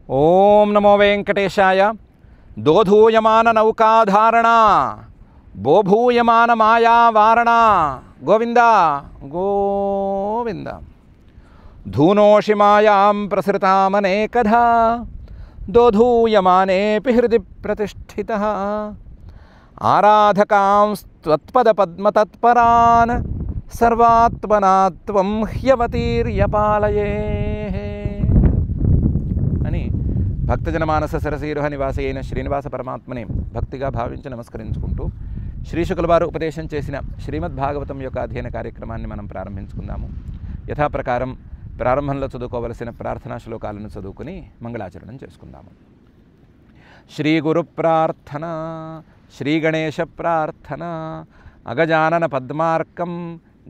ఓం నమో వెంకటేశాయ. దోధూయమాన నౌకాధారణ బోభూయమాన మాయావారణ గోవింద గోవింద. ధూనోషి మాయాం ప్రసృతామనేకధా దోధూయమానేపి హృది ప్రతిష్ఠితః. ఆరాధకాంస్త్వత్పద పద్మతత్పరాన్ సర్వాత్మనాత్వం హ్యవతీర్యపాలయే అని భక్తజన మానస సరసీరుహ నివాసి అయిన శ్రీనివాస పరమాత్మని భక్తిగా భావించి నమస్కరించుకుంటూ శ్రీ శుకుల వారు ఉపదేశం చేసిన శ్రీమద్ భాగవతం యొక్క అధ్యయన కార్యక్రమాన్ని మనం ప్రారంభించుకుందాము. యథాప్రకారం ప్రారంభంలో చదువుకోవలసిన ప్రార్థనా శ్లోకాలను చదువుకుని మంగళాచరణం చేసుకుందాము. శ్రీ గురు ప్రార్థన, శ్రీ గణేశ ప్రార్థన. అగజానన పద్మార్కం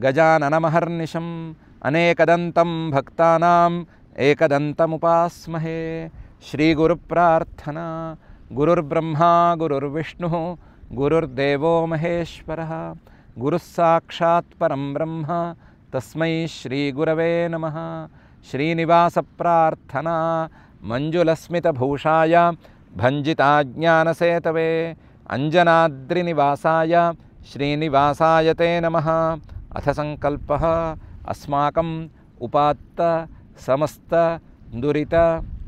గజాననమహర్నిశం అనేకదంతం భక్తానాం ఏకదంతముపాస్మహే. శ్రీ గురు ప్రార్థన. గురుర్బ్రహ్మా గురుర్విష్ణుః గురుర్దేవో మహేశ్వరః గురుః సాక్షాత్ పరం బ్రహ్మ తస్మై శ్రీ గురవే నమః. శ్రీనివాస ప్రార్థన. మంజులస్మితభూషాయ భంజితాజ్ఞానసేతవే అంజనాద్రినివాసాయ శ్రీనివాసాయ తే నమః. అథ సంకల్పః అస్మాకం ఉపాత్త సమస్త దురిత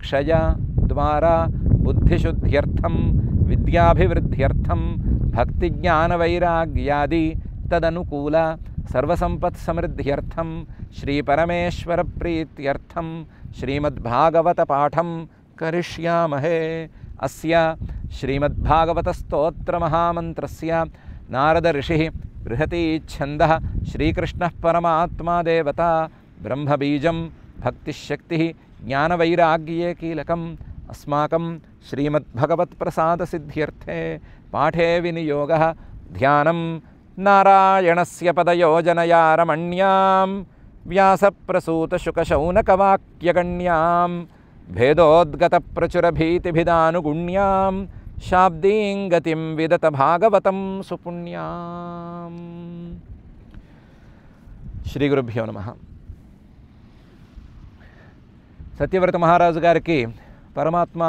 క్షయ ద్వారా బుద్ధిశుద్ధ్యర్థం విద్యాభివృద్ధ్యర్థం భక్తిజ్ఞానవైరాగ్యాది తదనుకూల సర్వసంపత్ సమృద్ధ్యర్థం శ్రీ పరమేశ్వర ప్రీత్యర్థం శ్రీమద్భాగవత పాఠం కరిష్యామహే. అస్య శ్రీమద్భాగవత స్తోత్ర మహామంత్రస్య నారద ఋషిః బృహతి ఛందః శ్రీకృష్ణః పరమాత్మా దేవత బ్రహ్మబీజం భక్తిశక్తి జ్ఞానవైరాగ్యే కీలకం. అస్మాకం శ్రీమద్భగవత్ప్రసాదసిద్ధ్యర్థే పాఠే వినియోగः ధ్యానం నారాయణస్య పదయోజనయా రమణ్యాం వ్యాసప్రసూతశుకశౌనకవాక్యగణ్యాం భేదోద్గతప్రచురభీతిభిదానుగుణ్యాం శాబ్దీం గతిం విదత భాగవతం సుపుణ్యాం. శ్రీ గురుభ్యో నమః. సత్యవ్రత మహారాజు గారికి పరమాత్మ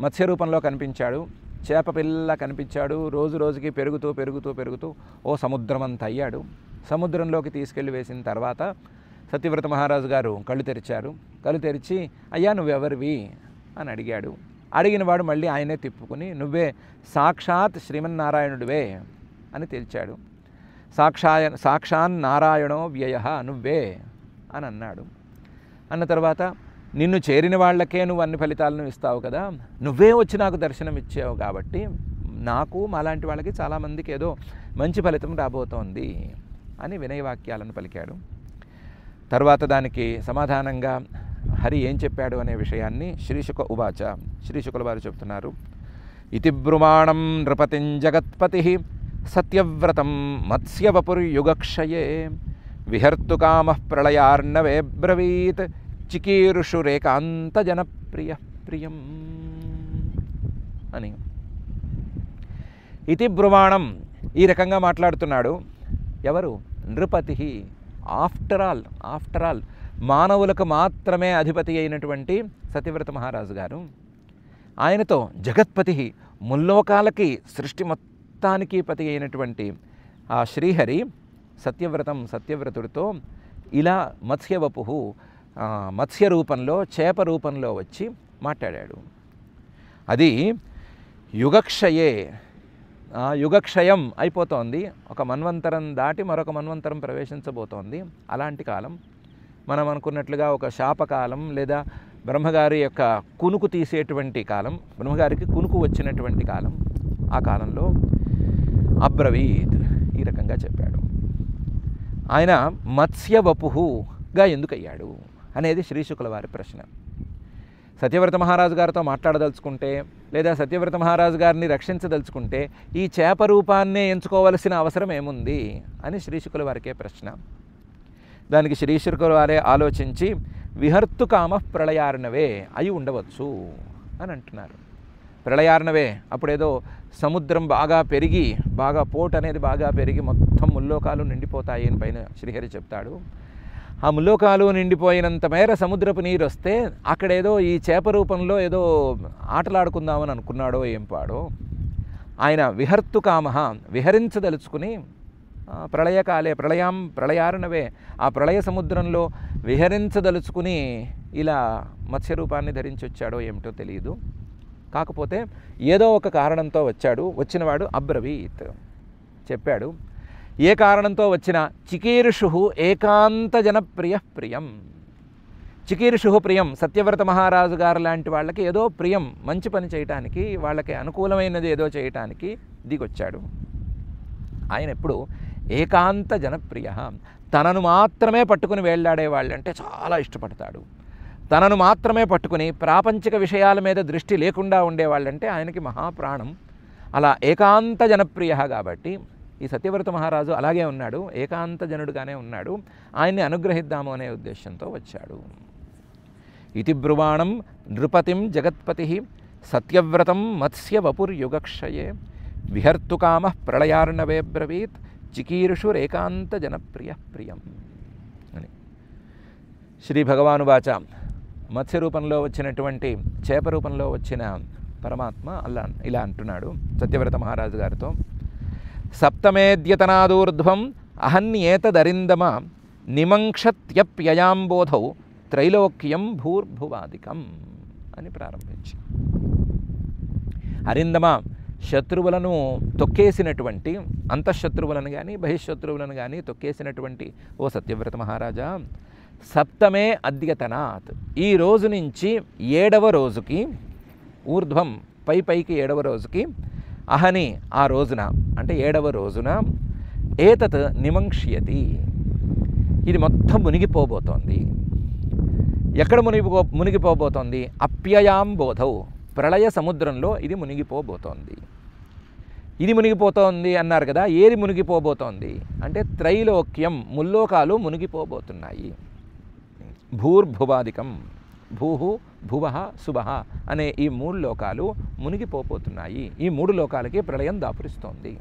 మత్స్య రూపంలో కనిపించాడు. చేప పిల్ల కనిపించాడు. రోజు రోజుకి పెరుగుతూ పెరుగుతూ పెరుగుతూ ఓ సముద్రమంత అయ్యాడు. సముద్రంలోకి తీసుకెళ్ళి వేసిన తర్వాత సత్యవ్రత మహారాజు గారు కళ్ళు తెరిచారు. కళ్ళు తెరిచి అయ్యా నువ్వెవరివి అని అడిగాడు. అడిగిన వాడు మళ్ళీ ఆయనే తిప్పుకుని నువ్వే సాక్షాత్ శ్రీమన్నారాయణుడివే అని తేల్చాడు. సాక్షాన్ నారాయణో వ్యయ నువ్వే అని అన్నాడు. అన్న తర్వాత నిన్ను చేరిన వాళ్ళకే నువ్వు అన్ని ఫలితాలను ఇస్తావు కదా, నువ్వే వచ్చి నాకు దర్శనం ఇచ్చావు కాబట్టి నాకు మాలాంటి వాళ్ళకి చాలామందికి ఏదో మంచి ఫలితం రాబోతోంది అని వినయవాక్యాలను పలికాడు. తర్వాత దానికి సమాధానంగా హరి ఏం చెప్పాడు అనే విషయాన్ని శ్రీశుక ఉవాచ. శ్రీశుకుల వారు చెప్తున్నారు. ఇతి బ్రుమాణం నృపతిం జగత్పతి సత్యవ్రతం మత్స్యవపుర్యుగక్షయే విహర్తుకామః ప్రళయార్ణవే బ్రవీత్ చికీర్షురేకాంత జనప్రియ ప్రియం అని. ఇతి బ్రువాణం ఈ రకంగా మాట్లాడుతున్నాడు. ఎవరు? నృపతి. ఆఫ్టర్ ఆల్ మానవులకు మాత్రమే అధిపతి అయినటువంటి సత్యవ్రత మహారాజు గారు. ఆయనతో జగత్పతి ముల్లోకాలకి సృష్టి మొత్తానికి పతి అయినటువంటి ఆ శ్రీహరి సత్యవ్రతుడితో ఇలా మత్స్యవపు మత్స్య రూపంలో చేప రూపంలో వచ్చి మాట్లాడాడు. అది యుగక్షయే, యుగక్షయం అయిపోతోంది. ఒక మన్వంతరం దాటి మరొక మన్వంతరం ప్రవేశించబోతోంది. అలాంటి కాలం మనం అనుకున్నట్లుగా ఒక శాపకాలం లేదా బ్రహ్మగారి యొక్క కునుకు తీసేటువంటి కాలం, బ్రహ్మగారికి కునుకు వచ్చినటువంటి కాలం. ఆ కాలంలో అబ్రవీత్ ఈ రకంగా చెప్పాడు. ఆయన మత్స్యవపుగా ఎందుకయ్యాడు అనేది శ్రీశుకుల వారి ప్రశ్న. సత్యవ్రత మహారాజు గారితో మాట్లాడదలుచుకుంటే లేదా సత్యవ్రత మహారాజు గారిని రక్షించదలుచుకుంటే ఈ చేప రూపాన్నే ఎంచుకోవలసిన అవసరం ఏముంది అని శ్రీశుకుల వారికే ప్రశ్న. దానికి శ్రీశుకుల వారే ఆలోచించి విహర్తుకామః ప్రళయార్ణవే అయి ఉండవచ్చు అని అంటున్నారు. ప్రళయార్ణవే అప్పుడేదో సముద్రం బాగా పెరిగి బాగా పోటు అనేది బాగా పెరిగి మొత్తం ముల్లోకాలు నిండిపోతాయి అని పైన శ్రీహరి చెప్తాడు. ఆ ముల్లోకాలు నిండిపోయినంత మేర సముద్రపు నీరు వస్తే అక్కడేదో ఈ చేప రూపంలో ఏదో ఆటలాడుకుందామని అనుకున్నాడో ఏం పాడో ఆయన విహర్తుకామః విహరించదలుచుకుని ప్రళయకాలే ప్రళయార్ణవే ఆ ప్రళయ సముద్రంలో విహరించదలుచుకుని ఇలా మత్స్యరూపాన్ని ధరించి వచ్చాడో ఏమిటో తెలియదు. కాకపోతే ఏదో ఒక కారణంతో వచ్చాడు. వచ్చినవాడు అబ్రవీత్ చెప్పాడు. ఏ కారణంతో వచ్చినా చికీర్షు ఏకాంత జనప్రియ ప్రియం. చికీర్షు ప్రియం, సత్యవ్రత మహారాజు గారు లాంటి వాళ్ళకి ఏదో ప్రియం, మంచి పని చేయటానికి, వాళ్ళకి అనుకూలమైనది ఏదో చేయటానికి దిగొచ్చాడు. ఆయన ఎప్పుడు ఏకాంత జనప్రియ, తనను మాత్రమే పట్టుకుని వేళ్లాడే వాళ్ళంటే చాలా ఇష్టపడతాడు. తనను మాత్రమే పట్టుకుని ప్రాపంచిక విషయాల మీద దృష్టి లేకుండా ఉండేవాళ్ళంటే ఆయనకి మహాప్రాణం. అలా ఏకాంత జనప్రియ కాబట్టి ఈ సత్యవ్రత మహారాజు అలాగే ఉన్నాడు, ఏకాంత జనుడుగానే ఉన్నాడు. ఆయన్ని అనుగ్రహిద్దాము అనే ఉద్దేశంతో వచ్చాడు. ఇతి బ్రువాణం నృపతిం జగత్పతి సత్యవ్రతం మత్స్య వపుర్యుగక్షయే విహర్తుకామః ప్రళయార్ణవే బ్రవీత్ చికీర్షురేకాంత జనప్రియ ప్రియం అని. శ్రీ భగవానువాచ, మత్స్య రూపంలో వచ్చినటువంటి చేప రూపంలో వచ్చిన పరమాత్మ ఇలా అంటున్నాడు సత్యవ్రత మహారాజు గారితో. సప్తమేద్యతనాదూర్ధ్వం అహన్యేతదరిందమ నిమంక్షత్యప్యయాంబోధౌ త్రైలోక్యం భూర్భువాదికం అని ప్రారంభించి, అరిందమ శత్రువులను తొక్కేసినటువంటి, అంతఃశత్రువులను కానీ బహిశత్రువులను కానీ తొక్కేసినటువంటి ఓ సత్యవ్రత మహారాజా, సప్తమే అద్యతనాత్ ఈ రోజు నుంచి 7వ రోజుకి, ఊర్ధ్వం పైకి 7వ రోజుకి, అహని ఆ రోజున అంటే 7వ రోజున, ఏతత్ నిమంక్ష్యతి ఇది మొత్తం మునిగిపోబోతోంది. ఎక్కడ మునిగిపోబోతోంది? అప్యయాంబోధౌ ప్రళయ సముద్రంలో ఇది మునిగిపోబోతోంది. ఇది మునిగిపోతోంది అన్నారు కదా, ఏది మునిగిపోబోతోంది అంటే త్రైలోక్యం ముల్లోకాలు మునిగిపోబోతున్నాయి. భూర్భువాదికం, భూహు భువః శుభః అనే ఈ 3 లోకాలు మునిగిపోతున్నాయి. ఈ 3 లోకాలకి ప్రళయం దాపురిస్తోంది.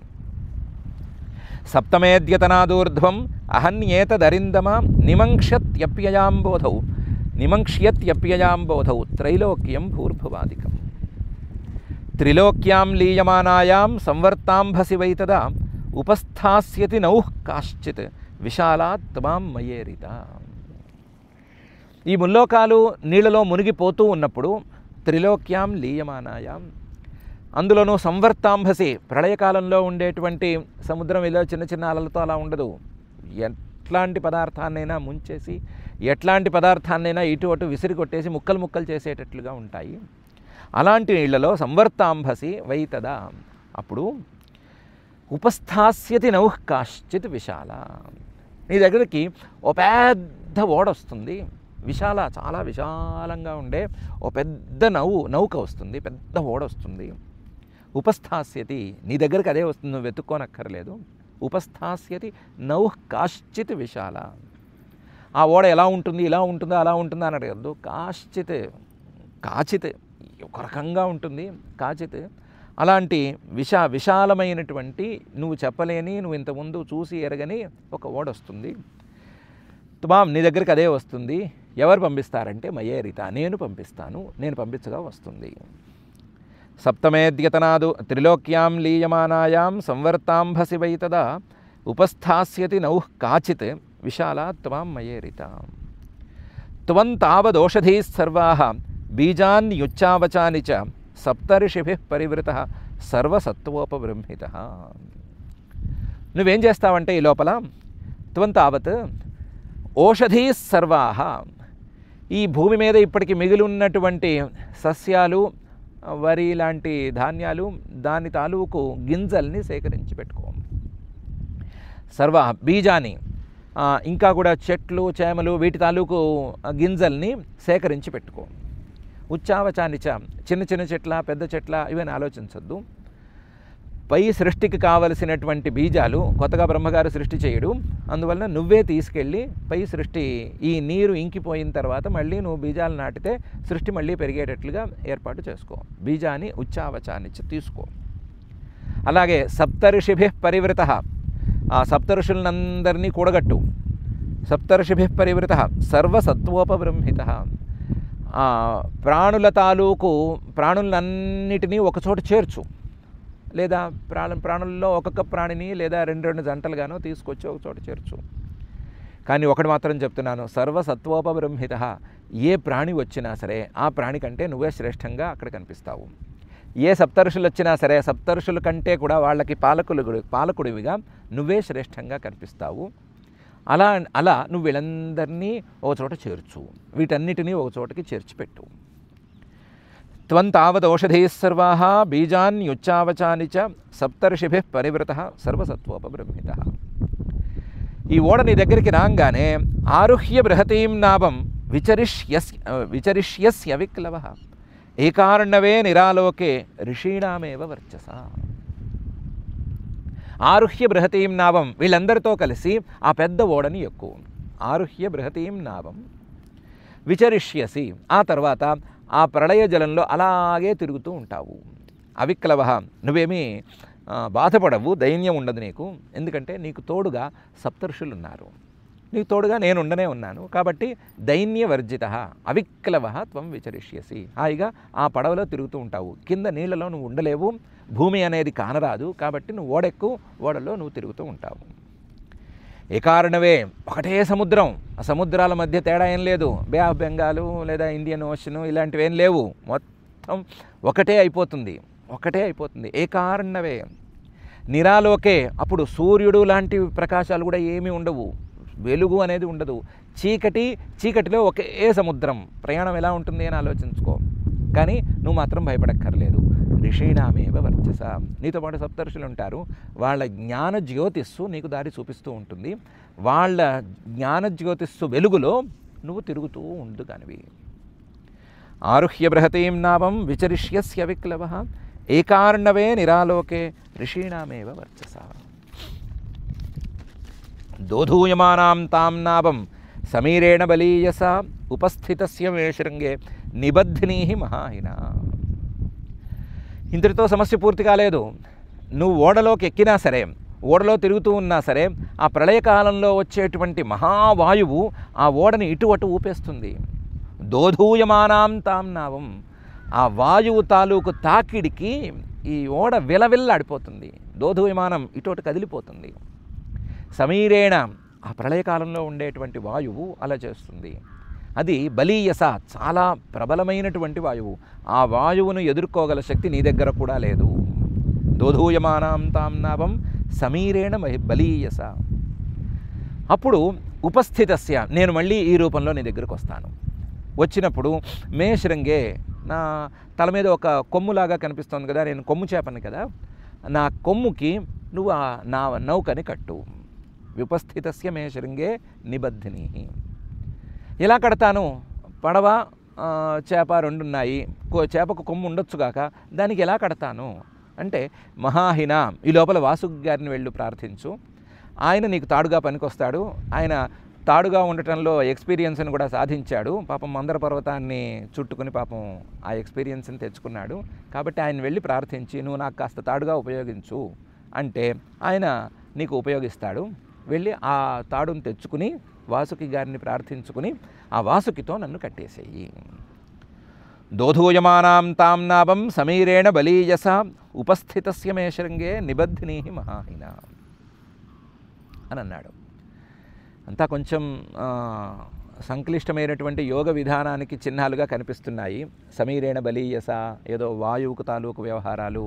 సప్తమేద్యతనాదూర్ధ్వం అహన్యేతదరిందమ నిమంక్ష్యత్యప్యయాంబోధౌ త్రైలోక్యం భూర్భువాదికం. త్రిలోక్యాం లీయమానాయాం సంవర్తాంభసి వైతదా ఉపస్థాస్యతి నౌః కాశ్చిత్ విశాలాత్ త్వాం మయేరిత. ఈ ముల్లోకాలు నీళ్లలో మునిగిపోతూ ఉన్నప్పుడు త్రిలోక్యాం లీయమానాయాం, అందులోనూ సంవర్తాంభసి ప్రళయకాలంలో ఉండేటువంటి సముద్రం ఇలా చిన్న చిన్న అలలతో అలా ఉండదు. ఎట్లాంటి పదార్థాన్నైనా ముంచేసి, ఎట్లాంటి పదార్థాన్నైనా ఇటు అటు విసిరి కొట్టేసి ముక్కలు ముక్కలు చేసేటట్లుగా ఉంటాయి. అలాంటి నీళ్లలో సంవర్తాంభసి వైతదా, అప్పుడు ఉపస్థాస్యతి నౌః కాశ్చిత్ విశాల, నీ దగ్గరికి ఓ పెద్ద ఓడ వస్తుంది. విశాల చాలా విశాలంగా ఉండే ఓ పెద్ద నౌక వస్తుంది, పెద్ద ఓడ వస్తుంది. ఉపస్థాస్యతి నీ దగ్గరికి అదే వస్తుంది, నువ్వు వెతుక్కోనక్కర్లేదు. ఉపస్థాస్యతి నౌః కాశ్చిత్ విశాల. ఆ ఓడ ఎలా ఉంటుంది, ఇలా ఉంటుందా, అలా ఉంటుందా అని అడగద్దు. కాచిత్ ఒక రకంగా ఉంటుంది. కాచిత్ అలాంటి విశాలమైనటువంటి, నువ్వు చెప్పలేని, నువ్వు ఇంతకుముందు చూసి ఎరగని ఒక ఓడ వస్తుంది. త్వాం నీ దగ్గరికి అదే వస్తుంది. ఎవరు పంపిస్తారంటే మయేరిత, నేను పంపిస్తాను, నేను పంపించగా వస్తుంది. సప్తమేద్యతనాదు త్రిలోక్యాం లీయమానాయాం సంవర్తాంభసి వైతదా ఉపస్థాస్యతి నౌః కాచిత్ విశాలా త్వాం మయేరిత. త్వం తావదోషధీః సర్వాః బీజాన్యుచ్చావచాని చ సప్తర్షిభిః పరివృతః సర్వసత్వోపబృంహితః. నువ్వేం చేస్తావంటే ఈ లోపల త్వం తావత్ ఓషధీః సర్వాః, ఈ భూమి మీద ఇప్పటికి మిగిలి ఉన్నటువంటి సస్యాలు, వరి లాంటి ధాన్యాలు, దాని తాలూకు గింజల్ని సేకరించి పెట్టుకో. సర్వ బీజాన్ని, ఇంకా కూడా చెట్లు చేమలు వీటి తాలూకు గింజల్ని సేకరించి పెట్టుకో. ఉచ్చావచానిచ చిన్న చిన్న చెట్ల పెద్ద చెట్ల ఇవన్నీ ఆలోచించద్దు. పై సృష్టికి కావలసినటువంటి బీజాలు కొత్తగా బ్రహ్మగారు సృష్టి చేయడు, అందువలన నువ్వే తీసుకెళ్ళి పై సృష్టి ఈ నీరు ఇంకిపోయిన తర్వాత మళ్ళీ నువ్వు బీజాలు నాటితే సృష్టి మళ్ళీ పెరిగేటట్లుగా ఏర్పాటు చేసుకో. బీజాన్ని ఉచ్చావచానిచ్చి తీసుకో. అలాగే సప్తర్షిభిః పరివృతః, ఆ సప్తఋషులందరినీ కూడగట్టు. సప్తర్షిభిః పరివృతః సర్వసత్వోపబృంహితః. ప్రాణుల తాలూకు ప్రాణులన్నిటినీ ఒకచోట చేర్చు, లేదా ప్రాణుల్లో ఒక్కొక్క ప్రాణిని లేదా రెండు జంటలుగానో తీసుకొచ్చి ఒకచోట చేర్చు. కానీ ఒకటి మాత్రం చెప్తున్నాను, సర్వసత్వోపబృంహితః. ఏ ప్రాణి వచ్చినా సరే ఆ ప్రాణి కంటే నువ్వే శ్రేష్టంగా అక్కడ కనిపిస్తావు. ఏ సప్తర్షులు వచ్చినా సరే సప్తర్షుల కంటే కూడా వాళ్ళకి పాలకుడివిగా నువ్వే శ్రేష్టంగా కనిపిస్తావు. అలా నువ్వు వీళ్ళందరినీ ఒక చోట చేర్చు, వీటన్నిటినీ ఒక చోటకి చేర్చిపెట్టు. త్వం తావదౌషధీః సర్వాః బీజాన్యుచ్చావచాని చ సప్తర్షిభిః పరివృతః సర్వసత్వోపబృంహితః. ఈ ఓడ నీ దగ్గరికి రాగానే ఆరుహ్య బృహతీం నాభం విచరిష్యస్య విక్లవః ఏకార్ణవే నిరాలోకే ఋషీణామేవ వర్చస. ఆరుహ్య బృహతీం నాభం, వీళ్ళందరితో కలిసి ఆ పెద్ద ఓడని ఎక్కువ. ఆరుహ్య బృహతీం నాభం విచరిష్యసి, ఆ తర్వాత ఆ ప్రళయ జలంలో అలాగే తిరుగుతూ ఉంటావు. అవిక్లవ, నువ్వేమీ బాధపడవు, దైన్యం ఉండదు నీకు. ఎందుకంటే నీకు తోడుగా సప్తర్షులు ఉన్నారు, నీకు తోడుగా నేను ఉండనే ఉన్నాను. కాబట్టి దైన్యవర్జిత అవిక్లవ త్వం విచరిష్యసి. హాయిగా ఆ పడవలో తిరుగుతూ ఉంటావు. కింద నీళ్ళలో నువ్వు ఉండలేవు, భూమి అనేది కానరాదు. కాబట్టి నువ్వు ఓడెక్కు, ఓడలో నువ్వు తిరుగుతూ ఉంటావు. ఏ కారణవే, ఒకటే సముద్రం. ఆ సముద్రాల మధ్య తేడా ఏం లేదు. బే ఆఫ్ బెంగాలు లేదా ఇండియన్ ఓషన్ ఇలాంటివి ఏం లేవు. మొత్తం ఒకటే అయిపోతుంది. ఏ కారణవే నిరాలోకే, అప్పుడు సూర్యుడు లాంటి ప్రకాశాలు కూడా ఏమీ ఉండవు, వెలుగు అనేది ఉండదు. చీకటిలో ఒకే సముద్రం. ప్రయాణం ఎలా ఉంటుంది అని ఆలోచించుకో. కానీ నువ్వు మాత్రం భయపడక్కర్లేదు. ఋషీణామేవ వర్చస, నీతో పాటు సప్తర్షులు ఉంటారు. వాళ్ళ జ్ఞాన జ్యోతిస్సు నీకు దారి చూపిస్తూ ఉంటుంది. వాళ్ళ జ్ఞాన జ్యోతిస్సు వెలుగులో నువ్వు తిరుగుతూ ఉండు కానివి. ఆరుహ్య బృహతీం నాభం విచరిష్యస్య విక్లవః ఏకార్ణవే నిరాలోకే ఋషీణామేవ వర్చస. దోధూయమానాం తాం నాభం సమీరేణ బలీయస ఉపస్థితస్య మే శృంగే నిబధ్నీః మహాహినా. ఇంతటితో సమస్య పూర్తి కాలేదు. నువ్వు ఓడలోకి ఎక్కినా సరే, ఓడలో తిరుగుతూ ఉన్నా సరే, ఆ ప్రళయకాలంలో వచ్చేటువంటి మహావాయువు ఆ ఓడని ఇటు అటు ఊపేస్తుంది. దోధూయమానాం తాం నావం, ఆ వాయువు తాలూకు తాకిడికి ఈ ఓడ విలవిల్లాడిపోతుంది. దోధూయమానం ఇటు కదిలిపోతుంది. సమీరేణ, ఆ ప్రళయకాలంలో ఉండేటువంటి వాయువు అలా చేస్తుంది. అది బలీయస, చాలా ప్రబలమైనటువంటి వాయువు. ఆ వాయువును ఎదుర్కోగల శక్తి నీ దగ్గర కూడా లేదు. దోధూయమానాం తాం నాభం సమీరేణ బలీయస. అప్పుడు ఉపస్థితస్య, నేను మళ్ళీ ఈ రూపంలో నీ దగ్గరకు వస్తాను. వచ్చినప్పుడు మే శృంగే, నా తల మీద ఒక కొమ్ములాగా కనిపిస్తుంది కదా, నేను కొమ్ము చేపను కదా, నా కొమ్ముకి నువ్వు నా నౌకని కట్టు. విపస్థితస్య మే శృంగే నిబధ్ని. ఎలా కడతాను? పడవ చేప రెండున్నాయి, చేపకు కొమ్ము ఉండొచ్చుగాక, దానికి ఎలా కడతాను అంటే, మహాహిన, ఈ లోపల వాసుకి గారిని వెళ్ళి ప్రార్థించు. ఆయన నీకు తాడుగా పనికొస్తాడు. ఆయన తాడుగా ఉండటంలో ఎక్స్పీరియన్స్ని కూడా సాధించాడు. పాపం మందర పర్వతాన్ని చుట్టుకుని పాపం ఆ ఎక్స్పీరియన్స్ని తెచ్చుకున్నాడు. కాబట్టి ఆయన వెళ్ళి ప్రార్థించి, నువ్వు నాకు కాస్త తాడుగా ఉపయోగించు అంటే ఆయన నీకు ఉపయోగిస్తాడు. వెళ్ళి ఆ తాడును తెచ్చుకుని వాసుకి గారిని ప్రార్థించుకుని ఆ వాసుకితో నన్ను కట్టేసేయి. దోధూయమానాం తాం నాభం సమీరేణ బలీయస ఉపస్థితస్య మే శృంగే నిబధ్నీః మహాహిన అని అన్నాడు. అంతా కొంచెం సంక్లిష్టమైనటువంటి యోగ విధానానికి చిహ్నాలుగా కనిపిస్తున్నాయి. సమీరేణ బలీయస ఏదో వాయువుకు తాలూకు వ్యవహారాలు,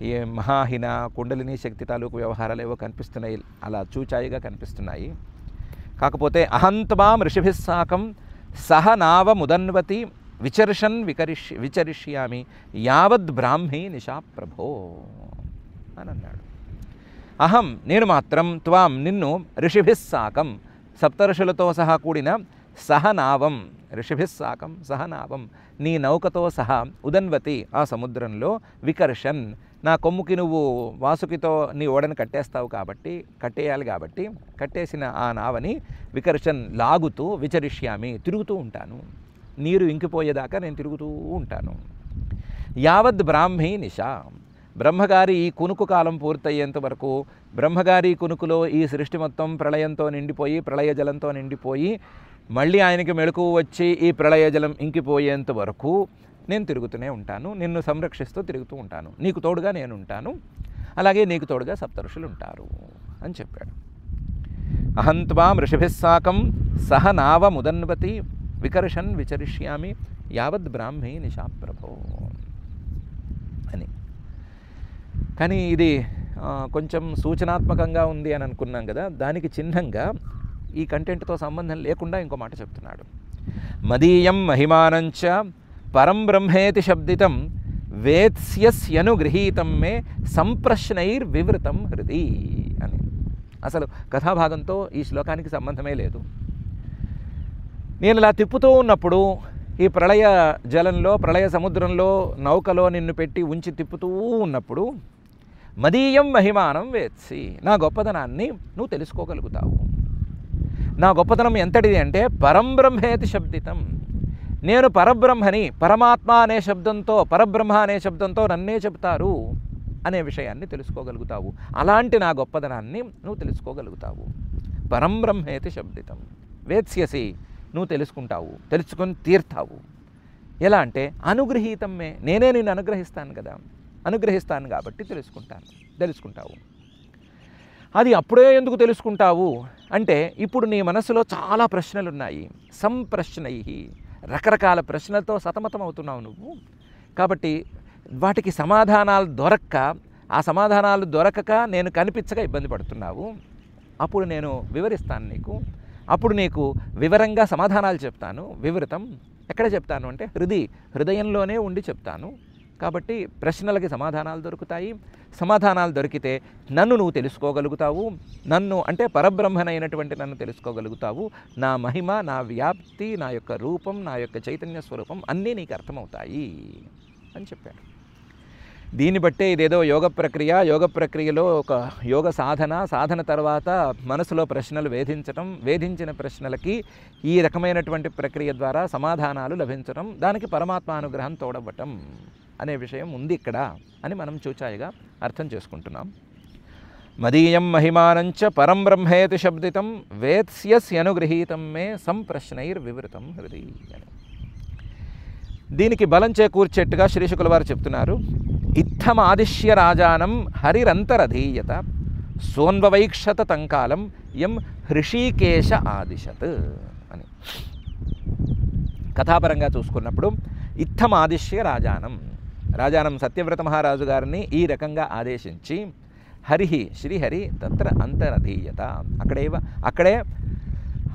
ఏ మహాహిన కుండలిని శక్తి తాలూకు వ్యవహారాలు ఏవో కనిపిస్తున్నాయి, అలా చూచాయిగా కనిపిస్తున్నాయి. కాకపోతే అహంత్వాం ఋషిభిः సాకం సహ నావ ముదన్వతి విచరిష్యామి యావద్ బ్రాహ్మీ నిశా ప్రభో అని అన్నాడు. అహం, నేను మాత్రం, త్వాం, నిన్ను, ఋషిభిः సాకం, సప్తఋషులతో సహా కూడిన, సహనావం, ఋషిభిः సాకం సహనావం, నీ నౌకతో సహా, ఉదన్వతి, ఆ సముద్రంలో, వికర్షన్, నా కొమ్ముకి నువ్వు వాసుకితో నీ ఓడని కట్టేస్తావు కాబట్టి, కట్టేయాలి కాబట్టి, కట్టేసిన ఆ నావని వికర్షన్ లాగుతూ, విచరిష్యామి, తిరుగుతూ ఉంటాను. నీరు ఇంకిపోయేదాకా నేను తిరుగుతూ ఉంటాను. యావద్ బ్రాహ్మీ నిశా, బ్రహ్మగారి ఈ కునుకు కాలం పూర్తయ్యేంత వరకు, బ్రహ్మగారి కునుకులో ఈ సృష్టి మొత్తం ప్రళయంతో నిండిపోయి, ప్రళయ జలంతో నిండిపోయి, మళ్ళీ ఆయనకి మెళకువ వచ్చి ఈ ప్రళయ జలం ఇంకిపోయేంత వరకు నేను తిరుగుతూనే ఉంటాను, నిన్ను సంరక్షిస్తూ తిరుగుతూ ఉంటాను, నీకు తోడుగా నేను ఉంటాను, అలాగే నీకు తోడుగా సప్తఋషులు ఉంటారు అని చెప్పాడు. అహంత్వాం ఋషిభిస్సాకం సహ నావముదన్వతి వికర్షన్ విచరిష్యామి యావద్ బ్రాహ్మీ నిశాప్రభో అని. కానీ ఇది కొంచెం సూచనాత్మకంగా ఉంది అని అనుకున్నాం కదా, దానికి చిహ్నంగా ఈ కంటెంట్తో సంబంధం లేకుండా ఇంకో మాట చెప్తున్నాడు. మదీయం మహిమానంచ పరం బ్రహ్మేతి శబ్దితం వేత్స్యనుగృహీతం మే సంప్రశ్నైర్వివృతం హృది అని. అసలు కథాభాగంతో ఈ శ్లోకానికి సంబంధమే లేదు. నేను ఇలా తిప్పుతూ ఉన్నప్పుడు ఈ ప్రళయ జలంలో, ప్రళయ సముద్రంలో, నౌకలో నిన్ను పెట్టి ఉంచి తిప్పుతూ ఉన్నప్పుడు మదీయం మహిమానం వేత్సి, నా గొప్పదనాన్ని నువ్వు తెలుసుకోగలుగుతావు. నా గొప్పతనం ఎంతటిది అంటే పరంబ్రహ్మేతి శబ్దితం, నేను పరబ్రహ్మని, పరమాత్మ అనే శబ్దంతో, పరబ్రహ్మ అనే శబ్దంతో నన్నే చెప్తారు అనే విషయాన్ని తెలుసుకోగలుగుతావు. అలాంటి నా గొప్పదనాన్ని నువ్వు తెలుసుకోగలుగుతావు. పరంబ్రహ్మేతి శబ్దితం వేత్స్యసి, నువ్వు తెలుసుకుంటావు, తెలుసుకొని తీర్తావు. ఎలా అంటే అనుగృహీతమ్మే, నేనే నిన్ను అనుగ్రహిస్తాను కదా, అనుగ్రహిస్తాను కాబట్టి తెలుసుకుంటావు. అది అప్పుడే ఎందుకు తెలుసుకుంటావు అంటే, ఇప్పుడు నీ మనసులో చాలా ప్రశ్నలు ఉన్నాయి. సంప్రశ్నై, రకరకాల ప్రశ్నలతో సతమతం అవుతున్నావు నువ్వు. కాబట్టి వాటికి సమాధానాలు దొరక్క, ఆ సమాధానాలు దొరకక నేను కనిపించక ఇబ్బంది పడుతున్నావు. అప్పుడు నేను వివరిస్తాను నీకు, అప్పుడు నీకు వివరంగా సమాధానాలు చెప్తాను. వివృతం ఎక్కడ చెప్తాను అంటే హృదయంలోనే ఉండి చెప్తాను. కాబట్టి ప్రశ్నలకి సమాధానాలు దొరుకుతాయి. సమాధానాలు దొరికితే నన్ను నువ్వు తెలుసుకోగలుగుతావు. నన్ను అంటే పరబ్రహ్మనైనటువంటి నన్ను తెలుసుకోగలుగుతావు. నా మహిమ, నా వ్యాప్తి, నా యొక్క రూపం, నా యొక్క చైతన్య స్వరూపం అన్నీ నీకు అర్థమవుతాయి అని చెప్పాడు. దీన్ని బట్టే ఇదేదో యోగ ప్రక్రియలో ఒక యోగ సాధన తర్వాత మనసులో ప్రశ్నలు వేధించిన ప్రశ్నలకి ఈ రకమైనటువంటి ప్రక్రియ ద్వారా సమాధానాలు లభించడం, దానికి పరమాత్మానుగ్రహం తోడవ్వటం అనే విషయం ఉంది ఇక్కడ అని మనం చూచాయిగా అర్థం చేసుకుంటున్నాం. మదీయం మహిమానంచ పరం బ్రహ్మేతి శబ్దితం వేత్స్యనుగృహీతం మే సంప్రశ్నైర్వివృతం హృది అని. దీనికి బలం చేకూర్చేట్టుగా శ్రీశుకుల వారు చెప్తున్నారు. ఇత్తమాదిశ్య రాజానం హరిరంతరధీయత సోన్వవైక్షత తంకాలం యం హృషీకేశ ఆదిశత్ అని. కథాపరంగా చూసుకున్నప్పుడు ఇత్తమాదిశ్య రాజానం సత్యవ్రత మహారాజు గారిని ఈ రకంగా ఆదేశించి, హరిహి శ్రీహరి తత్ర అంతరధీయత, అక్కడే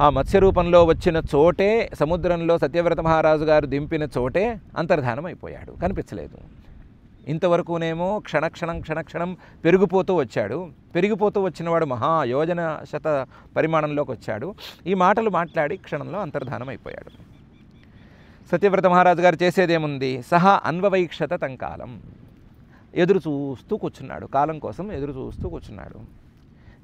ఆ మత్స్యరూపంలో వచ్చిన చోటే, సముద్రంలో సత్యవ్రత మహారాజు గారు దింపిన చోటే అంతర్ధానం అయిపోయాడు, కనిపించలేదు. ఇంతవరకునేమో క్షణక్షణం పెరిగిపోతూ వచ్చినవాడు మహాయోజన శత పరిమాణంలోకి వచ్చాడు. ఈ మాటలు మాట్లాడి క్షణంలో అంతర్ధానం అయిపోయాడు. సత్యవ్రత మహారాజు గారు చేసేదేముంది? సహా అన్వవైక్షత తంకాలం, ఎదురు చూస్తూ కూర్చున్నాడు, కాలం కోసం ఎదురు చూస్తూ కూర్చున్నాడు.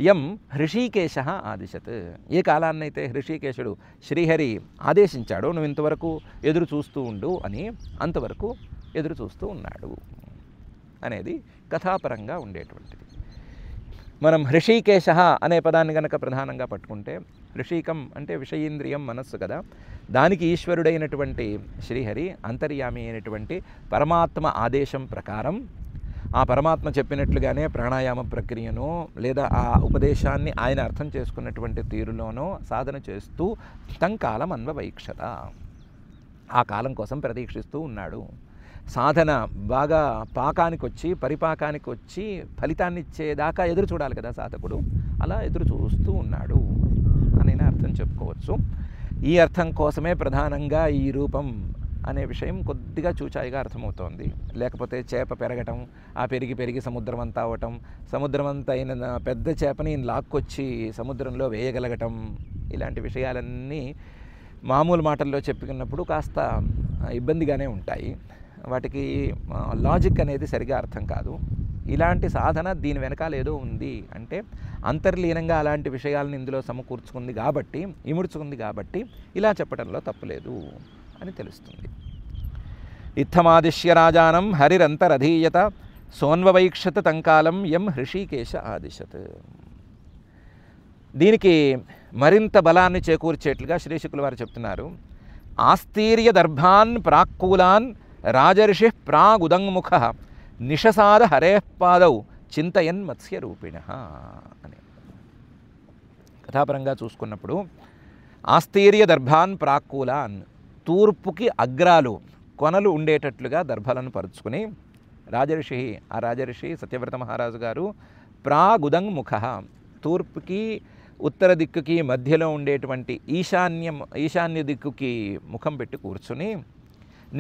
యం హృషీకేశ ఆదిశత్, ఏ కాలాన్నైతే హృషీకేశుడు శ్రీహరి ఆదేశించాడో నువ్వు ఇంతవరకు ఎదురు చూస్తూ ఉండు అని, అంతవరకు ఎదురు చూస్తూ ఉన్నాడు అనేది కథాపరంగా ఉండేటువంటిది. మనం హృషీకేశ అనే పదాన్ని కనుక ప్రధానంగా పట్టుకుంటే, హృషీకం అంటే విషయేంద్రియం, మనస్సు కదా, దానికి ఈశ్వరుడైనటువంటి శ్రీహరి అంతర్యామి అయినటువంటి పరమాత్మ ఆదేశం ప్రకారం, ఆ పరమాత్మ చెప్పినట్లుగానే ప్రాణాయామ ప్రక్రియనో లేదా ఆ ఉపదేశాన్ని ఆయన అర్థం చేసుకున్నటువంటి తీరులోనో సాధన చేస్తూ తంకాలం అన్వవైక్షత, ఆ కాలం కోసం ప్రతీక్షిస్తూ ఉన్నాడు. సాధన బాగా పరిపాకానికి వచ్చి ఫలితాన్ని ఇచ్చేదాకా ఎదురు చూడాలి కదా సాధకుడు, అలా ఎదురు చూస్తూ ఉన్నాడు అని అర్థం చెప్పుకోవచ్చు. ఈ అర్థం కోసమే ప్రధానంగా ఈ రూపం అనే విషయం కొద్దిగా చూచాయిగా అర్థమవుతోంది. లేకపోతే చేప పెరగటం, ఆ పెరిగి సముద్రం అంతా అవటం, సముద్రం అంతా అయిన పెద్ద చేపని లాక్కొచ్చి సముద్రంలో వేయగలగటం, ఇలాంటి విషయాలన్నీ మామూలు మాటల్లో చెప్పుకున్నప్పుడు కాస్త ఇబ్బందిగానే ఉంటాయి. వాటికి లాజిక్ అనేది సరిగా అర్థం కాదు. ఇలాంటి సాధన దీని వెనకాల ఏదో ఉంది అంటే అంతర్లీనంగా అలాంటి విషయాలను ఇందులో సమకూర్చుకుంది కాబట్టి, ఇముడ్చుకుంది కాబట్టి ఇలా చెప్పడంలో తప్పులేదు అని తెలుస్తుంది. ఇత్తమాదిశ్య రాజానం హరిరంతరధీయత సోన్వవైక్షత తంకాలం యం హృషీకేశ ఆదిశత్. దీనికి మరింత బలాన్ని చేకూర్చేట్లుగా శ్రీశుకుల వారు చెప్తున్నారు. ఆస్తీర్య దర్భాన్ ప్రాక్కూలాన్ రాజర్షి ప్రాగుదంముఖ నిషసాద హరేపాదౌ చింతయన్ మత్స్యరూపిణ అని. కథాపరంగా చూసుకున్నప్పుడు ఆస్తీర్య దర్భాన్ ప్రాక్కూలాన్, తూర్పుకి అగ్రాలు కొనలు ఉండేటట్లుగా దర్భలను పరుచుకుని రాజర్షి, ఆ రాజర్షి సత్యవ్రత మహారాజు గారు ప్రాగుదంముఖ, తూర్పుకి ఉత్తర దిక్కుకి మధ్యలో ఉండేటువంటి ఈశాన్య దిక్కుకి ముఖం పెట్టి కూర్చుని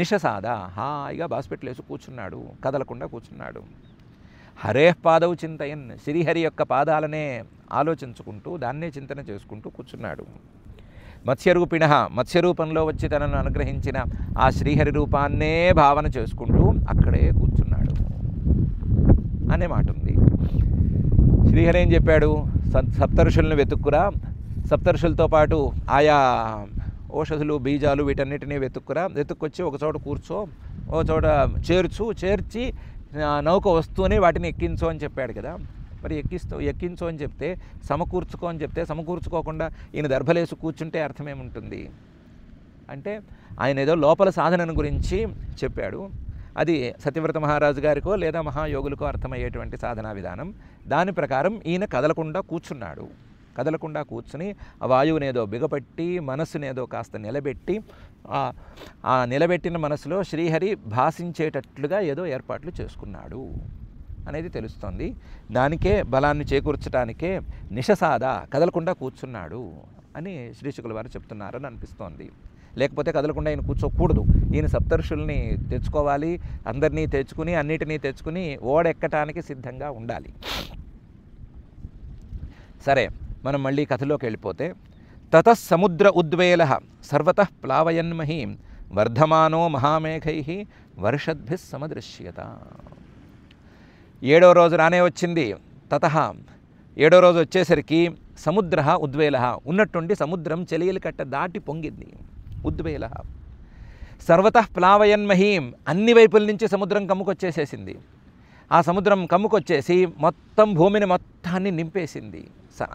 నిషసాద, హాయిగా బాస్పెట్లు వేసి కూర్చున్నాడు, కదలకుండా కూర్చున్నాడు. హరేపాదవు చింతయన్, శ్రీహరి యొక్క పాదాలనే ఆలోచించుకుంటూ దాన్నే చింతన చేసుకుంటూ కూర్చున్నాడు. మత్స్యరూపిణ, మత్స్యరూపంలో వచ్చి తనను అనుగ్రహించిన ఆ శ్రీహరి రూపాన్నే భావన చేసుకుంటూ అక్కడే కూర్చున్నాడు అనే మాట ఉంది. శ్రీహరి ఏం చెప్పాడు? సప్తఋషులను వెతుక్కురా, సప్తఋషులతో పాటు ఆయా ఔషధులు, బీజాలు వీటన్నిటినీ వెతుక్కొచ్చి ఒక చోట కూర్చో, ఒక చోట చేర్చి నౌక వస్తూనే వాటిని ఎక్కించు అని చెప్పాడు కదా. మరి ఎక్కించు అని చెప్తే, సమకూర్చుకో అని చెప్తే, సమకూర్చుకోకుండా ఈయన దర్భలేసు కూర్చుంటే అర్థమేముంటుంది అంటే, ఆయన ఏదో లోపల సాధనను గురించి చెప్పాడు. అది సత్యవ్రత మహారాజు గారికో లేదా మహాయోగులకో అర్థమయ్యేటువంటి సాధనా విధానం. దాని ప్రకారం ఈయన కదలకుండా కూర్చున్నాడు. కదలకుండా కూర్చుని ఆ వాయువునేదో బిగపట్టి మనస్సునేదో కాస్త నిలబెట్టి, ఆ నిలబెట్టిన మనసులో శ్రీహరి భాషించేటట్లుగా ఏదో ఏర్పాట్లు చేసుకున్నాడు అనేది తెలుస్తోంది. దానికే బలాన్ని చేకూర్చడానికే నిషసాద, కదలకుండా కూర్చున్నాడు అని శ్రీశుకుల వారు చెప్తున్నారని అనిపిస్తోంది. లేకపోతే కదలకుండా ఈయన కూర్చోకూడదు. ఈయన సప్తఋషుల్ని తెచ్చుకోవాలి, అందరినీ తెచ్చుకుని అన్నిటినీ తెచ్చుకుని ఓడెక్కటానికి సిద్ధంగా ఉండాలి. సరే, మనం మళ్ళీ కథలోకి వెళ్ళిపోతే, తతః సముద్ర ఉద్వేల సర్వతః ప్లావయన్మహీం వర్ధమానో మహామేఘై వర్షద్భిః సమదృశ్యత. 7వ రోజు రానే వచ్చింది. తతః 7వ రోజు వచ్చేసరికి సముద్ర ఉద్వేల, ఉన్నట్టుండి సముద్రం చెలియలి కట్ట దాటి పొంగింది. ఉద్వేల సర్వతః ప్లావయన్మహీం, అన్ని వైపుల నుంచి సముద్రం కమ్ముకొచ్చేసేసింది. ఆ సముద్రం కమ్ముకొచ్చేసి మొత్తం భూమిని మొత్తాన్ని నింపేసింది.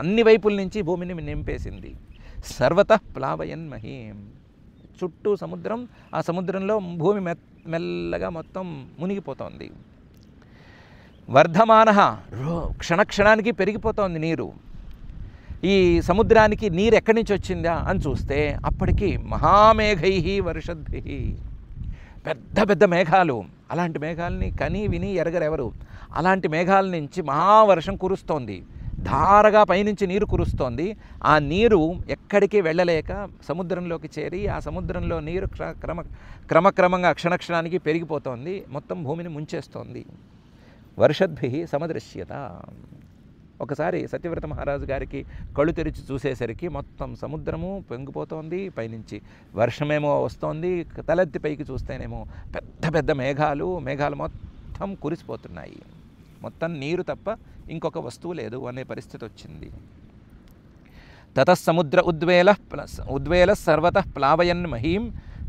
అన్ని వైపుల నుంచి భూమిని నింపేసింది. సర్వతః ప్లావయన్మహీం, చుట్టూ సముద్రం, ఆ సముద్రంలో భూమి మెల్లగా మొత్తం మునిగిపోతోంది. వర్ధమాన, క్షణక్షణానికి పెరిగిపోతోంది నీరు. ఈ సముద్రానికి నీరు ఎక్కడి నుంచి వచ్చిందా అని చూస్తే అప్పటికి మహామేఘై వర్షద్భిః, పెద్ద పెద్ద మేఘాలు, అలాంటి మేఘాలని కని విని ఎరగరెవరు, అలాంటి మేఘాల నుంచి మహావర్షం కురుస్తోంది. ధారగా పైనుంచి నీరు కురుస్తోంది. ఆ నీరు ఎక్కడికి వెళ్ళలేక సముద్రంలోకి చేరి ఆ సముద్రంలో నీరు క్రమక్రమంగా క్షణక్షణానికి పెరిగిపోతోంది, మొత్తం భూమిని ముంచేస్తోంది. వర్షద్భిః సమదృశ్యత. ఒకసారి సత్యవ్రత మహారాజు గారికి కళ్ళు తెరిచి చూసేసరికి మొత్తం సముద్రము పొంగిపోతోంది, పైనుంచి వర్షమేమో వస్తోంది, తలెత్తి పైకి చూస్తేనేమో పెద్ద పెద్ద మేఘాలు మొత్తం కురిసిపోతున్నాయి. మొత్తం నీరు తప్ప ఇంకొక వస్తువు లేదు అనే పరిస్థితి వచ్చింది. తతః సముద్ర ఉద్వేల సర్వతః ప్లావయన్ మహీం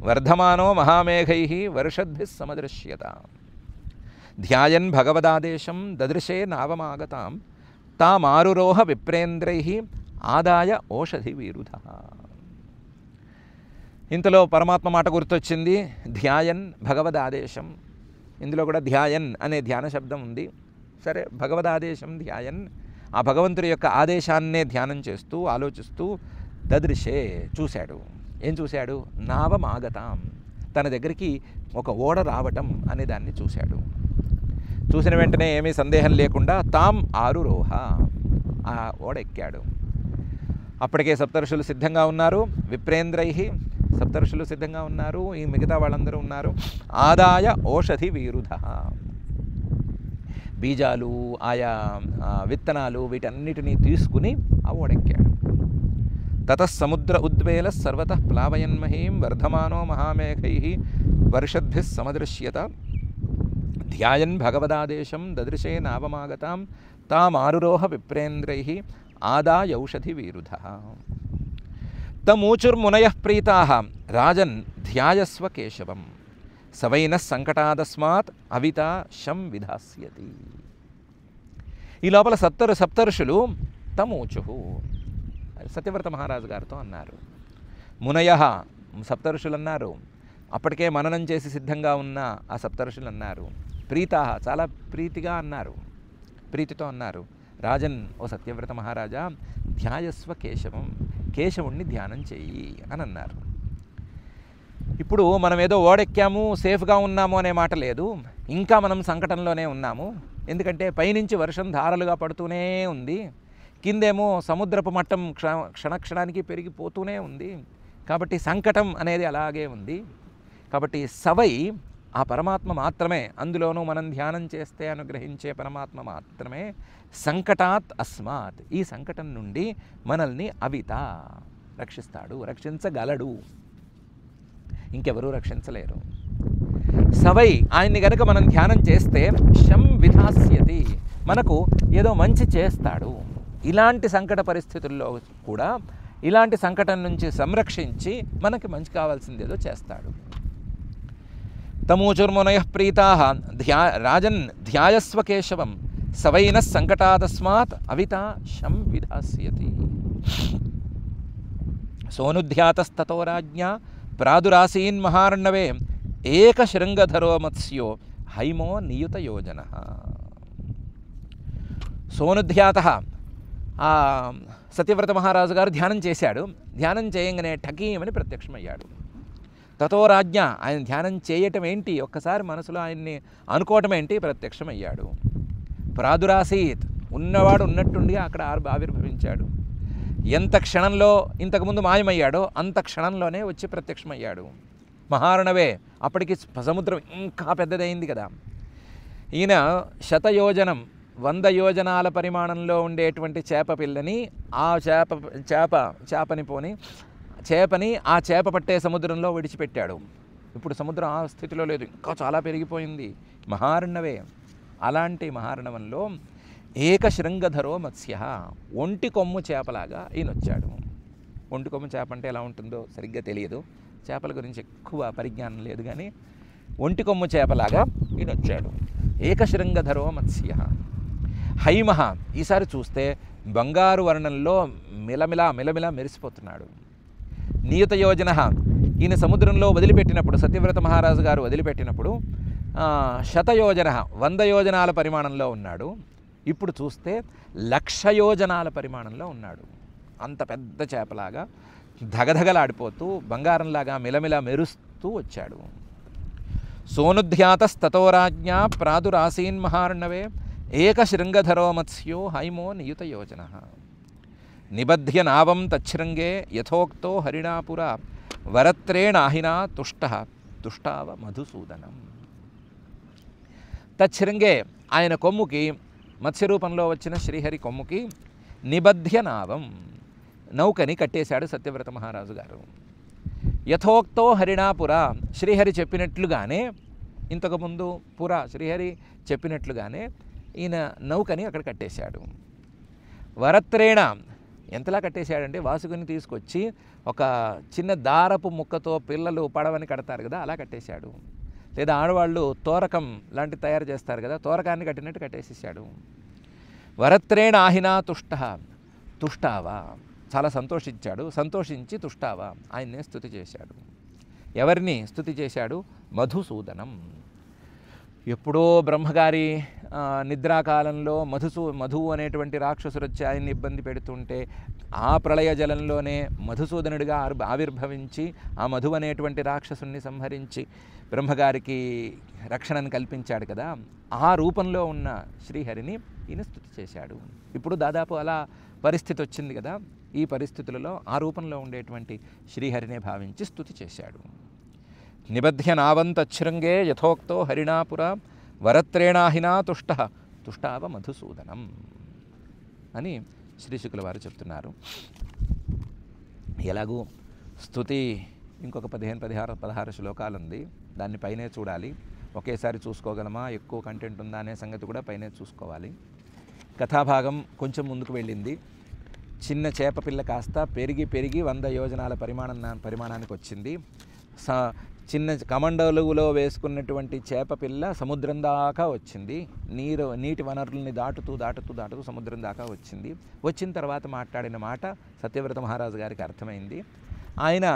వర్ధమానో మహామేఘై వర్షద్భిః సమదృశ్యత. ధ్యాయన్ భగవదాదేశం దదృశే నావమాగతాం తామారురోహ విప్రేంద్రై ఆదాయ ఓషధి వీరుధ. ఇంతలో పరమాత్మ మాట గుర్తొచ్చింది. ధ్యాయన్ భగవదాదేశం, ఇందులో కూడా ధ్యాయన్ అనే ధ్యాన శబ్దం ఉంది. సరే, భగవదాదేశం ధ్యాయన్, ఆ భగవంతుడి యొక్క ఆదేశాన్నే ధ్యానం చేస్తూ ఆలోచిస్తూ దదృశే చూశాడు. ఏం చూశాడు? నావమాగతాం, తన దగ్గరికి ఒక ఓడ రావటం అనే దాన్ని చూశాడు. చూసిన వెంటనే ఏమీ సందేహం లేకుండా తాం ఆరురోహ, ఆ ఓడ ఎక్కాడు. అప్పటికే సప్తఋషులు సిద్ధంగా ఉన్నారు, విప్రేంద్రై సప్తఋషులు సిద్ధంగా ఉన్నారు, ఈ మిగతా వాళ్ళందరూ ఉన్నారు. ఆదాయ ఓషధి వీరుధ, బీజాలు, ఆయా విత్తనాలు వీటన్నిటినీ తీసుకుని ఆ ఓడెక్కాడు. తతః సముద్ర ఉద్వేల సర్వతః ప్లావయన్మహీం వర్ధమానో మహామేఘై వర్షద్భిః సమదృశ్యత. ధ్యాయన్ భగవదాదేశం దదృశే నావమాగతాం తామారురోహ విప్రేంద్రై ఆదాయౌషధి వీరుధ. తమూచుర్మునయః ప్రీతాః రాజన్ ధ్యాయస్వ కేశవం సవైన సంకటాదస్మాత్ అవిత శం విధాస్యతి. ఈ లోపల సప్తర్షులు తమూచు సత్యవ్రత మహారాజు గారితో అన్నారు. మునయ సప్తర్షులు అన్నారు, అప్పటికే మననం చేసి సిద్ధంగా ఉన్న ఆ సప్తర్షులు అన్నారు. ప్రీతా చాలా ప్రీతిగా అన్నారు, ప్రీతితో అన్నారు. రాజన్, ఓ సత్యవ్రత మహారాజా, ధ్యాయస్వ కేశవం, కేశవుణ్ణి ధ్యానం చెయ్యి అని అన్నారు. ఇప్పుడు మనం ఏదో ఓడెక్కాము సేఫ్గా ఉన్నాము అనే మాట లేదు, ఇంకా మనం సంకటంలోనే ఉన్నాము. ఎందుకంటే పైనుంచి వర్షం ధారలుగా పడుతూనే ఉంది, కిందేమో సముద్రపు మట్టం క్షణక్షణానికి పెరిగిపోతూనే ఉంది. కాబట్టి సంకటం అనేది అలాగే ఉంది. కాబట్టి సవై ఆ పరమాత్మ మాత్రమే, అందులోనూ మనం ధ్యానం చేస్తే అనుగ్రహించే పరమాత్మ మాత్రమే సంకటాత్ అస్మాత్, ఈ సంకటం నుండి మనల్ని అవిత రక్షిస్తాడు, రక్షించగలడు, ఇంకెవరూ రక్షించలేరు. సవై ఆయన్ని గనక మనం ధ్యానం చేస్తే శం విధాస్యతి, మనకు ఏదో మంచి చేస్తాడు. ఇలాంటి సంకట పరిస్థితుల్లో కూడా ఇలాంటి సంకటం నుంచి సంరక్షించి మనకి మంచి కావాల్సింది ఏదో చేస్తాడు. తమూచుర్మునయ ప్రీతా రాజన్ ధ్యాయస్వ కేశవం సవైన సంకటాదస్మాత్ అవిత శం విధాస్యతి. సోనుధ్యాతస్తతో రాజ్ఞా ప్రాదురాసీన్ మహార్ణవే ఏకశృంగధరో మత్స్యో హైమో నియుత యోజన. సోనుధ్యాత సత్యవ్రత మహారాజు గారు ధ్యానం చేశాడు. ధ్యానం చేయంగానే ఠకీమని ప్రత్యక్షమయ్యాడు. తతో రాజ్ఞ, ఆయన ధ్యానం చేయటం ఏంటి, ఒక్కసారి మనసులో ఆయన్ని అనుకోవటం ఏంటి, ప్రత్యక్షమయ్యాడు. ప్రాదురాసీత్, ఉన్నవాడు ఉన్నట్టుండిగా అక్కడ ఆవిర్భవించాడు. ఎంత క్షణంలో ఇంతకుముందు మాయమయ్యాడో అంత క్షణంలోనే వచ్చి ప్రత్యక్షమయ్యాడు. మహారణవే, అప్పటికి సముద్రం ఇంకా పెద్దదైంది కదా. ఈయన శతయోజనం 100 యోజనాల పరిమాణంలో ఉండేటువంటి చేప పిల్లని ఆ చేపని ఆ చేప పట్టే సముద్రంలో విడిచిపెట్టాడు. ఇప్పుడు సముద్రం ఆ స్థితిలో లేదు, ఇంకా చాలా పెరిగిపోయింది. మహారణవే, అలాంటి మహారణవంలో ఏకశృంగధరో మత్స్య, ఒంటి కొమ్ము చేపలాగా ఈయన వచ్చాడు. ఒంటి కొమ్ము చేప అంటే ఎలా ఉంటుందో సరిగ్గా తెలియదు, చేపల గురించి ఎక్కువ పరిజ్ఞానం లేదు, కానీ ఒంటి కొమ్ము చేపలాగా ఈయన వచ్చాడు. ఏకశృంగధరో మత్స్య హైమహ, ఈసారి చూస్తే బంగారు వర్ణంలో మిలమిలా మెరిసిపోతున్నాడు. నియుత యోజన, ఈయన సముద్రంలో వదిలిపెట్టినప్పుడు, సత్యవ్రత మహారాజు గారు వదిలిపెట్టినప్పుడు శతయోజన 100 యోజనాల పరిమాణంలో ఉన్నాడు. ఇప్పుడు చూస్తే 1,00,000 యోజనాల పరిమాణంలో ఉన్నాడు. అంత పెద్ద చేపలాగా ధగధగలాడిపోతూ బంగారంలాగా మిలమిలా మెరుస్తూ వచ్చాడు. సోనుధ్యాతస్తతో రాజ్ఞా ప్రాదురాసీన్ మహార్ణవే ఏకశృంగధరో మత్స్యో హైమో నియుత యోజన. నిబధ్య నావం తచ్ఛృంగే యథోక్తో హరిణాపుర వరత్రేణాహినా తుష్టావ మధుసూదనం. తచ్ఛృంగే, ఆయన కొమ్ముకి, మత్స్యరూపంలో వచ్చిన శ్రీహరి కొమ్ముకి నిబధ్య నావం, నౌకని కట్టేశాడు సత్యవ్రత మహారాజు గారు. యథోక్తో హరిణాపుర, శ్రీహరి చెప్పినట్లుగానే, ఇంతకుముందు శ్రీహరి చెప్పినట్లుగానే ఈయన నౌకని అక్కడ కట్టేశాడు. వరత్రేణ, ఎంతలా కట్టేశాడంటే వాసుకుని తీసుకొచ్చి ఒక చిన్న దారపు ముక్కతో పిల్లలు పడవని కడతారు కదా, అలా కట్టేశాడు. లేదా ఆడవాళ్ళు తోరకం లాంటి తయారు చేస్తారు కదా, తోరకాన్ని కట్టినట్టు కట్టేసేసాడు. వరత్రేణ ఆహినా తుష్టావా, చాలా సంతోషించాడు. సంతోషించి తుష్టావా, ఆయన్నే స్తుతి చేశాడు. ఎవరిని స్తుతి చేశాడు? మధుసూదనం. ఎప్పుడో బ్రహ్మగారి నిద్రాకాలంలో మధువు అనేటువంటి రాక్షసుడు వచ్చి ఆయన్ని ఇబ్బంది పెడుతుంటే ఆ ప్రళయ జలంలోనే మధుసూదనుడిగా ఆవిర్భవించి ఆ మధువు అనేటువంటి రాక్షసుని సంహరించి బ్రహ్మగారికి రక్షణను కల్పించాడు కదా, ఆ రూపంలో ఉన్న శ్రీహరిని ఈయన స్తుతి చేశాడు. ఇప్పుడు దాదాపు అలా పరిస్థితి వచ్చింది కదా, ఈ పరిస్థితులలో ఆ రూపంలో ఉండేటువంటి శ్రీహరినే భావించి స్తుతి చేశాడు. నిబధ్య నావంతశృంగే యథోక్తో హరిణాపుర వరత్రేణాహినా తుష్టావ మధుసూదనం అని శ్రీశుకుల వారు చెప్తున్నారు. ఎలాగూ స్థుతి ఇంకొక 15-16 శ్లోకాలు ఉంది, దాన్ని పైనే చూడాలి. ఒకేసారి చూసుకోగలమా, ఎక్కువ కంటెంట్ ఉందా అనే సంగతి కూడా పైనే చూసుకోవాలి. కథాభాగం కొంచెం ముందుకు వెళ్ళింది. చిన్న చేప పిల్ల కాస్త పెరిగి 100 యోజనాల పరిమాణానికి వచ్చింది. చిన్న కమండలుగులో వేసుకున్నటువంటి చేప పిల్ల సముద్రం దాకా వచ్చింది. నీటి వనరుల్ని దాటుతూ సముద్రం దాకా వచ్చింది. వచ్చిన తర్వాత మాట్లాడిన మాట సత్యవ్రత మహారాజు గారికి అర్థమైంది. ఆయన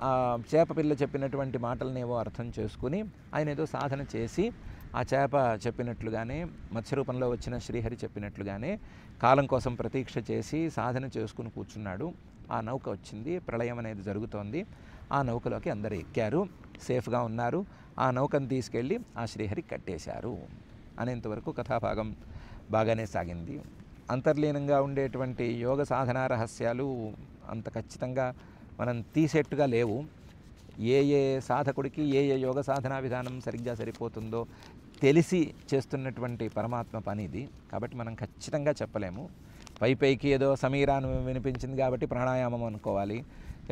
ఆ చేప పిల్ల చెప్పినటువంటి మాటలనేవో అర్థం చేసుకుని ఆయన ఏదో సాధన చేసి ఆ చేప చెప్పినట్లుగానే మత్స్యరూపంలో వచ్చిన శ్రీహరి చెప్పినట్లుగానే కాలం కోసం ప్రతీక్ష చేసి సాధన చేసుకుని కూర్చున్నాడు. ఆ నౌక వచ్చింది, ప్రళయం అనేది జరుగుతోంది. ఆ నౌకలోకి అందరూ ఎక్కారు, సేఫ్గా ఉన్నారు. ఆ నౌకను తీసుకెళ్ళి ఆ శ్రీహరికి కట్టేశారు అనేంతవరకు కథాభాగం బాగానే సాగింది. అంతర్లీనంగా ఉండేటువంటి యోగ సాధనా రహస్యాలు అంత ఖచ్చితంగా మనం తీసేట్టుగా లేవు. ఏ సాధకుడికి ఏ యోగ సాధనా విధానం సరిగ్గా సరిపోతుందో తెలిసి చేస్తున్నటువంటి పరమాత్మ పని ఇది. కాబట్టి మనం ఖచ్చితంగా చెప్పలేము. పైకి ఏదో సమీరాను వినిపించింది కాబట్టి ప్రాణాయామం అనుకోవాలి,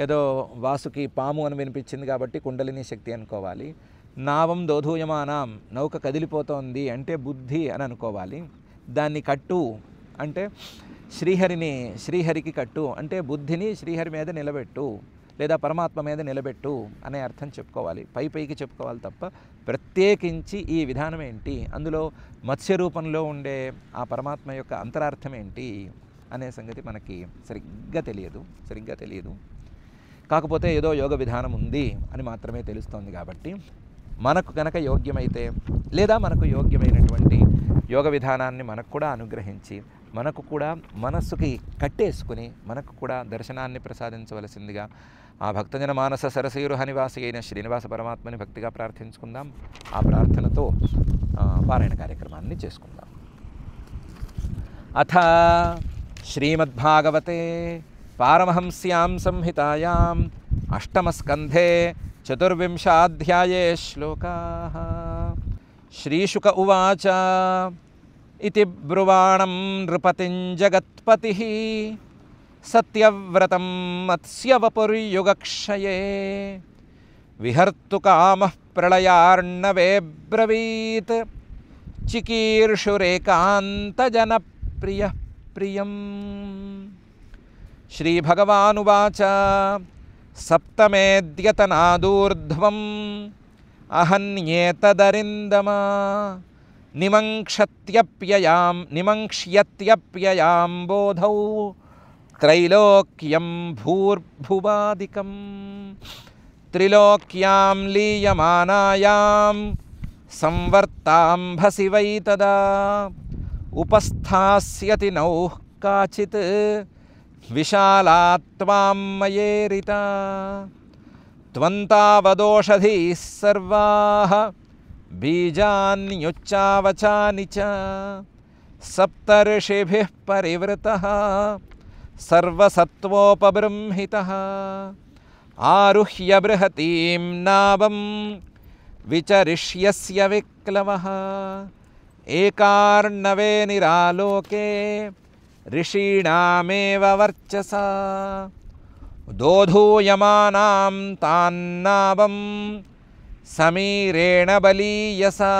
ఏదో వాసుకి పాము అని వినిపించింది కాబట్టి కుండలిని శక్తి అనుకోవాలి, నావం దోధూయమానాం నౌక కదిలిపోతోంది అంటే బుద్ధి అని అనుకోవాలి, దాన్ని కట్టు అంటే శ్రీహరికి కట్టు అంటే బుద్ధిని శ్రీహరి మీద నిలబెట్టు లేదా పరమాత్మ మీద నిలబెట్టు అనే అర్థం చెప్పుకోవాలి. పైకి చెప్పుకోవాలి తప్ప ప్రత్యేకించి ఈ విధానం ఏంటి, అందులో మత్స్య రూపంలో ఉండే ఆ పరమాత్మ యొక్క అంతరార్థం ఏంటి అనే సంగతి మనకి సరిగ్గా తెలియదు. కాకపోతే ఏదో యోగ విధానం ఉంది అని మాత్రమే తెలుస్తోంది. కాబట్టి మనకు కనుక యోగ్యమైతే లేదా మనకు యోగ్యమైనటువంటి యోగ విధానాన్ని మనకు కూడా అనుగ్రహించి మనకు కూడా మనస్సుకి కట్టేసుకుని మనకు కూడా దర్శనాన్ని ప్రసాదించవలసిందిగా ఆ భక్తజన మానస సరసీరుహ నివాసి అయిన శ్రీనివాస పరమాత్మని భక్తిగా ప్రార్థించుకుందాం. ఆ ప్రార్థనతో పారాయణ కార్యక్రమాన్ని చేసుకుందాం. అథ శ్రీమద్భాగవతే పారమహంస్యాం సంహితాయాం అష్టమస్కంధే చతుర్వింశాధ్యాయే శ్లోకాః. శ్రీశుక ఉవాచ ఇతి బ్రువాణం నృపతిం జగత్పతిః సత్యవ్రతం మత్స్యవపుర్యుగక్షయే విహర్తుకామః ప్రళయార్ణవే బ్రవీత్ చికీర్షురేకాంతజనప్రియః ప్రియం. శ్రీభగవానువాచ సప్తమేద్యతనాదూర్ధ్వం అహన్యేతదరిందమా నిమంక్ష్యత్యప్యయాం బోధౌ త్రైలోక్యం భూర్భువాదికం త్రిలోక్యాం లీయమానాయాం సంవర్తాంభసి వై తదా ఉపస్థాస్యతి నౌః కాచిత్ విశాలాత్వాం మయేరితా త్వంతావదోషధీః సర్వాః బీజాన్యుచ్చావచాని చ సప్తర్షిభిః పరివృతః సర్వసత్వోపబృంహితః ఆరుహ్య బృహతీం నావం విచరిష్యస్య విక్లవః ఏకార్ణవే నిరాలోకే ఋషీణామేవ వర్చసా దోధూయమానాం తాన్నావం సమీరేణ బలీయసా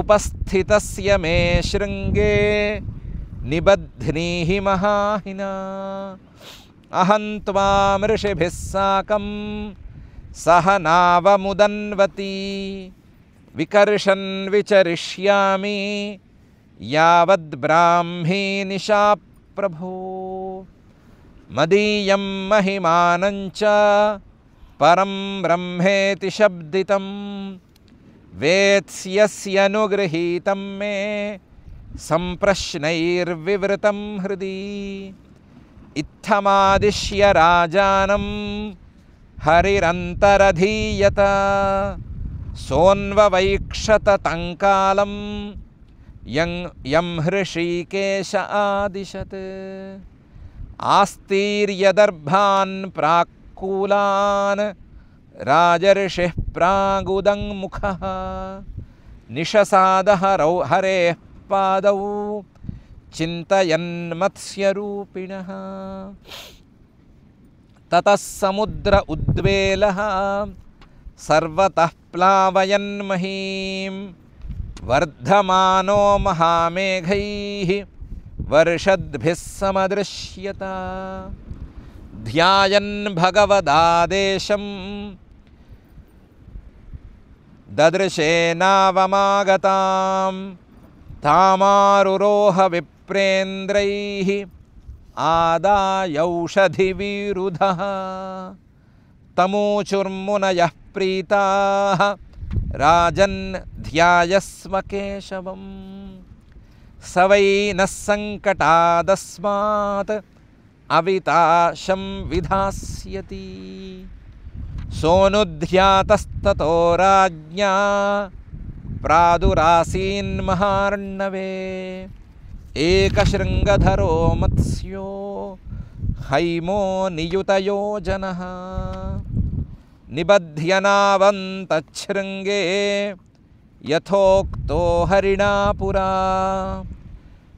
ఉపస్థితస్య మే శృంగే నిబధ్నీహి మహాహినా అహం త్వాం ఋషిభిః సాకం సహ నావముదన్వతి వికర్షన్ విచరిష్యామి యావద్ బ్రాహ్మీ నిశా ప్రభో మదీయం మహిమానం చ పరం బ్రహ్మేతి శబ్దితం వేత్స్యస్యనుగృహీతం మే సంప్రశ్నైర్వివృతం హృది ఇత్తమాదిశ్య రాజానం హరిరంతరధీయత సోన్వవైక్షత తంకాలం యం హృషీకేశ ఆదిశత్ ఆస్తీర్యదర్భాన్ ప్రాక్కూలాన్ రాజర్షిః ప్రాగుదంముఖః నిషసాద హరేః పాదౌ చింతయన్మత్స్యరూపిణః తతః సముద్ర ఉద్వేలః సర్వతః ప్లావయన్మహీం వర్ధమానో మహామేఘైః వర్షద్భిः సమదృశ్యత ధ్యాయన్ భగవదాదేశం దదృశేనావమాగతాం తామారురోహ విప్రేంద్రైః ఆదాయౌషధివిరుధః తమూచుర్మునయః ప్రీతాః రాజన్ ధ్యాయస్వ కేశవం స వై నః సంకటాదస్మాత్ అవితాశం విధాస్యతి సోనుధ్యాతస్తతో రాజ్ఞా ప్రాదురాసీన్మహార్ణవే ఏకశృంగధరో మత్స్యో హైమో నియుతయోజనః నిబధ్యనావంతశృంగే యథోక్తో హరిణా పురా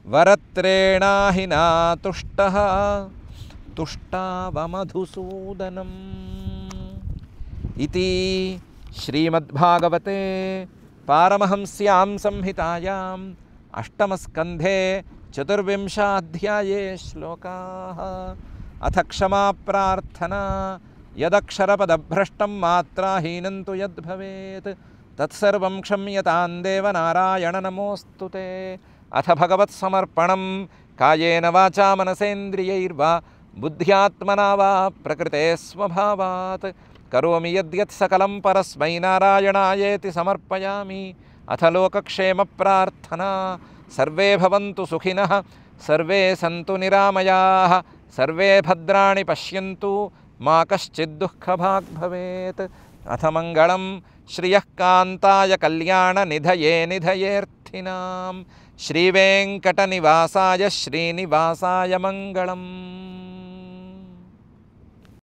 వరత్రేణాహినా తుష్టః తుష్టావమధుసూదనం ఇతి శ్రీమద్భాగవతే పారమహంస్యాం సంహితాయాం అష్టమస్కంధే చతుర్వింశాధ్యాయే శ్లోకాః అథ క్షమా ప్రార్థనా యదక్షరపదభ్రష్టం మాత్రాహీనం తు యద్భవేత్ తత్సర్వం క్షమ్యతాం దేవ నారాయణ నమోస్తుతే అథ భగవత్సమర్పణం కాయేన వాచా మనసేంద్రియైర్వా బుద్ధ్యాత్మనా వా ప్రకృతే స్వభావాత్ కరోమి యద్యత్ సకలం పరస్మై నారాయణాయేతి సమర్పయామి అథ లోకక్షేమ ప్రార్థనా సర్వే భవంతు సుఖినః సర్వే సంతు నిరామయాః సర్వే భద్రాణి పశ్యంతు మా కశ్చిద్ దుఃఖభాగ్ భవేత్ అథ మంగళం శ్రియః కాంతాయ కళ్యాణ నిధయే నిధయేర్థినాం శ్రీవేంకటనివాసాయ శ్రీనివాసాయ మంగళం.